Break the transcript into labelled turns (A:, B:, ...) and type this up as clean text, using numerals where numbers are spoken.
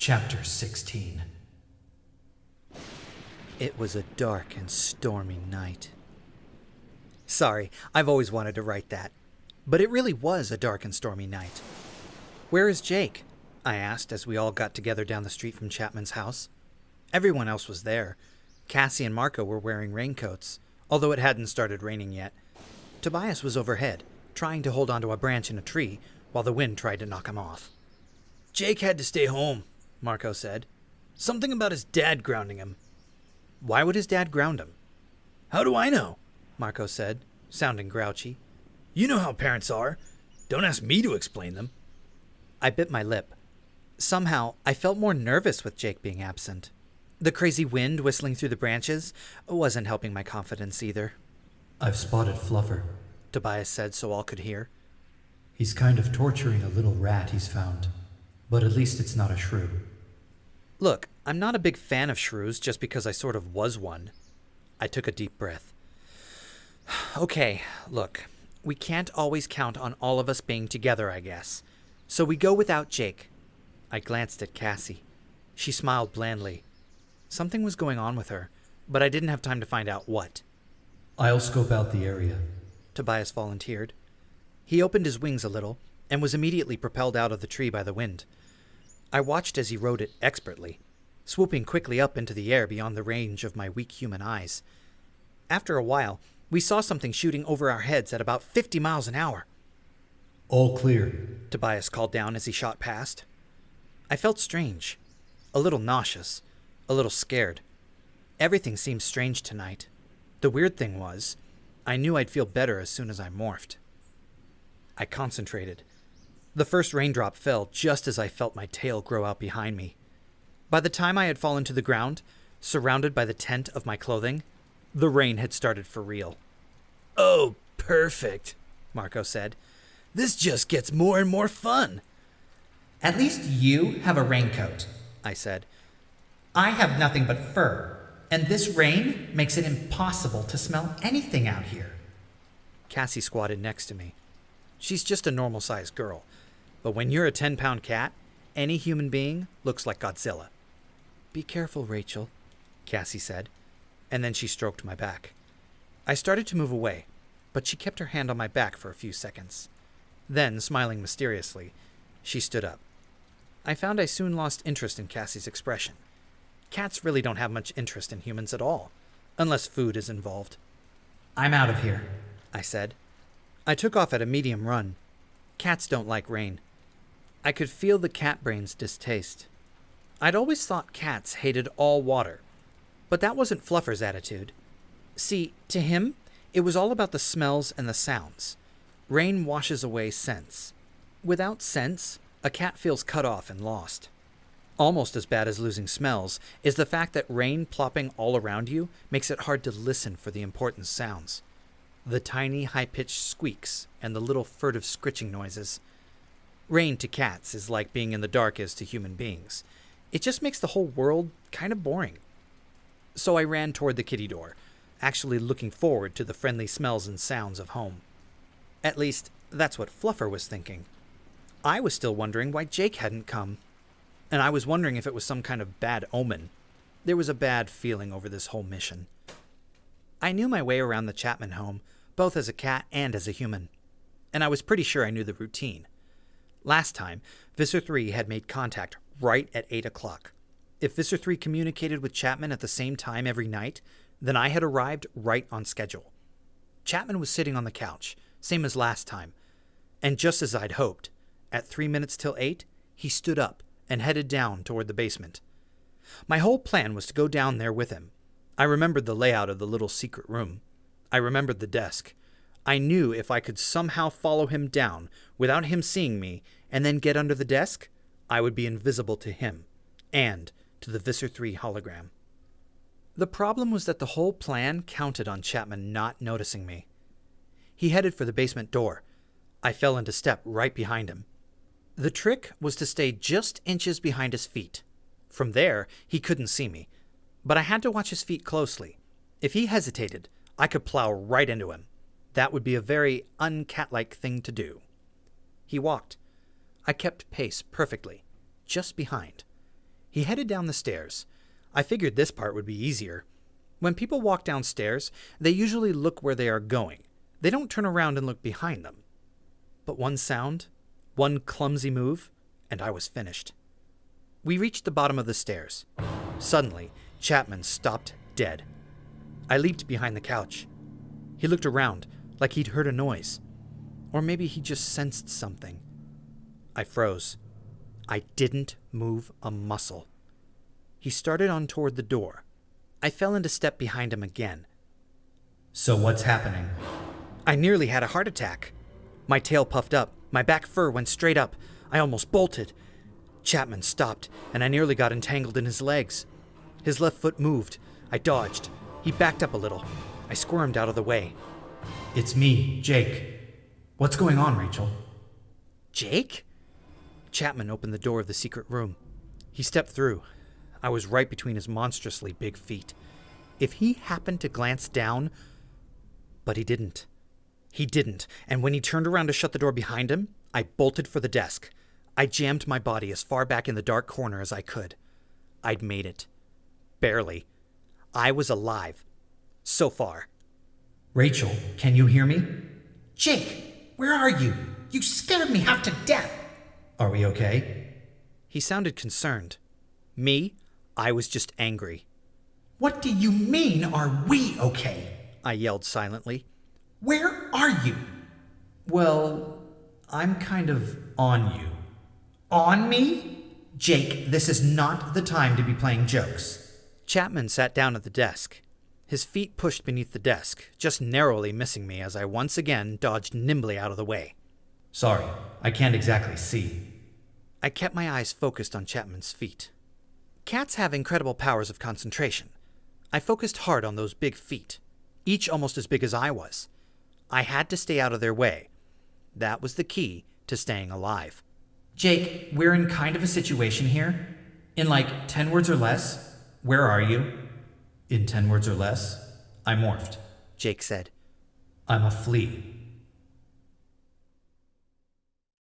A: Chapter 16.
B: It was a dark and stormy night. Sorry, I've always wanted to write that. But it really was a dark and stormy night. "Where is Jake?" I asked as we all got together down the street from Chapman's house. Everyone else was there. Cassie and Marco were wearing raincoats, although it hadn't started raining yet. Tobias was overhead, trying to hold onto a branch in a tree while the wind tried to knock him off.
C: "Jake had to stay home," Marco said. "Something about his dad grounding him."
B: "Why would his dad ground him?"
C: "How do I know?"
B: Marco said, sounding grouchy.
C: "You know how parents are. Don't ask me to explain them."
B: I bit my lip. Somehow, I felt more nervous with Jake being absent. The crazy wind whistling through the branches wasn't helping my confidence either.
A: "I've spotted Fluffer,"
B: Tobias said so all could hear.
A: "He's kind of torturing a little rat he's found. But at least it's not a shrew."
B: Look, I'm not a big fan of shrews just because I sort of was one. I took a deep breath. Okay, look, we can't always count on all of us being together, I guess. So we go without Jake. I glanced at Cassie. She smiled blandly. Something was going on with her, but I didn't have time to find out what.
A: "I'll scope out the area,"
B: Tobias volunteered. He opened his wings a little and was immediately propelled out of the tree by the wind. I watched as he rode it expertly, swooping quickly up into the air beyond the range of my weak human eyes. After a while, we saw something shooting over our heads at about 50 miles an hour.
A: "All clear,"
B: Tobias called down as he shot past. I felt strange, a little nauseous, a little scared. Everything seemed strange tonight. The weird thing was, I knew I'd feel better as soon as I morphed. I concentrated. The first raindrop fell just as I felt my tail grow out behind me. By the time I had fallen to the ground, surrounded by the tent of my clothing, the rain had started for real.
C: "Oh, perfect," Marco said. "This just gets more and more fun."
D: "At least you have a raincoat," I said. "I have nothing but fur, and this rain makes it impossible to smell anything out here."
B: Cassie squatted next to me. She's just a normal-sized girl, but when you're a 10-pound cat, any human being looks like Godzilla. "Be careful, Rachel," Cassie said, and then she stroked my back. I started to move away, but she kept her hand on my back for a few seconds. Then, smiling mysteriously, she stood up. I found I soon lost interest in Cassie's expression. Cats really don't have much interest in humans at all, unless food is involved.
D: "I'm out of here,"
B: I said. I took off at a medium run. Cats don't like rain. I could feel the cat brain's distaste. I'd always thought cats hated all water, but that wasn't Fluffer's attitude. See, to him, it was all about the smells and the sounds. Rain washes away sense. Without sense, a cat feels cut off and lost. Almost as bad as losing smells is the fact that rain plopping all around you makes it hard to listen for the important sounds. The tiny, high-pitched squeaks and the little furtive scritching noises. Rain to cats is like being in the dark is to human beings. It just makes the whole world kind of boring. So I ran toward the kitty door, actually looking forward to the friendly smells and sounds of home. At least, that's what Fluffer was thinking. I was still wondering why Jake hadn't come. And I was wondering if it was some kind of bad omen. There was a bad feeling over this whole mission. I knew my way around the Chapman home, both as a cat and as a human. And I was pretty sure I knew the routine. Last time, Visser 3 had made contact right at 8 o'clock. If Visser 3 communicated with Chapman at the same time every night, then I had arrived right on schedule. Chapman was sitting on the couch, same as last time. And just as I'd hoped, at 3 minutes till 8, he stood up and headed down toward the basement. My whole plan was to go down there with him. I remembered the layout of the little secret room. I remembered the desk. I knew if I could somehow follow him down without him seeing me and then get under the desk, I would be invisible to him and to the Visser 3 hologram. The problem was that the whole plan counted on Chapman not noticing me. He headed for the basement door. I fell into step right behind him. The trick was to stay just inches behind his feet. From there, he couldn't see me, but I had to watch his feet closely. If he hesitated, I could plow right into him. That would be a very uncat-like thing to do. He walked. I kept pace perfectly, just behind. He headed down the stairs. I figured this part would be easier. When people walk downstairs, they usually look where they are going. They don't turn around and look behind them. But one sound, one clumsy move, and I was finished. We reached the bottom of the stairs. Suddenly, Chapman stopped dead. I leaped behind the couch. He looked around, like he'd heard a noise. Or maybe he just sensed something. I froze. I didn't move a muscle. He started on toward the door. I fell into step behind him again.
A: So what's happening?
B: I nearly had a heart attack. My tail puffed up. My back fur went straight up. I almost bolted. Chapman stopped, and I nearly got entangled in his legs. His left foot moved. I dodged. He backed up a little. I squirmed out of the way.
A: It's me, Jake. What's going on, Rachel?
B: Jake? Chapman opened the door of the secret room. He stepped through. I was right between his monstrously big feet. If he happened to glance down... But he didn't. He didn't, and when he turned around to shut the door behind him, I bolted for the desk. I jammed my body as far back in the dark corner as I could. I'd made it. Barely. I was alive. So far.
A: Rachel, can you hear me?
D: Jake, where are you? You scared me half to death.
A: Are we okay?
B: He sounded concerned. Me? I was just angry.
D: What do you mean, are we okay?
B: I yelled silently.
D: Where are you?
A: Well, I'm kind of on you.
D: On me? Jake, this is not the time to be playing jokes.
B: Chapman sat down at the desk. His feet pushed beneath the desk, just narrowly missing me as I once again dodged nimbly out of the way.
A: Sorry, I can't exactly see.
B: I kept my eyes focused on Chapman's feet. Cats have incredible powers of concentration. I focused hard on those big feet, each almost as big as I was. I had to stay out of their way. That was the key to staying alive.
A: Jake, we're in kind of a situation here. In like 10 words or less, where are you? In 10 words or less, I morphed.
B: Jake said.
A: I'm a flea.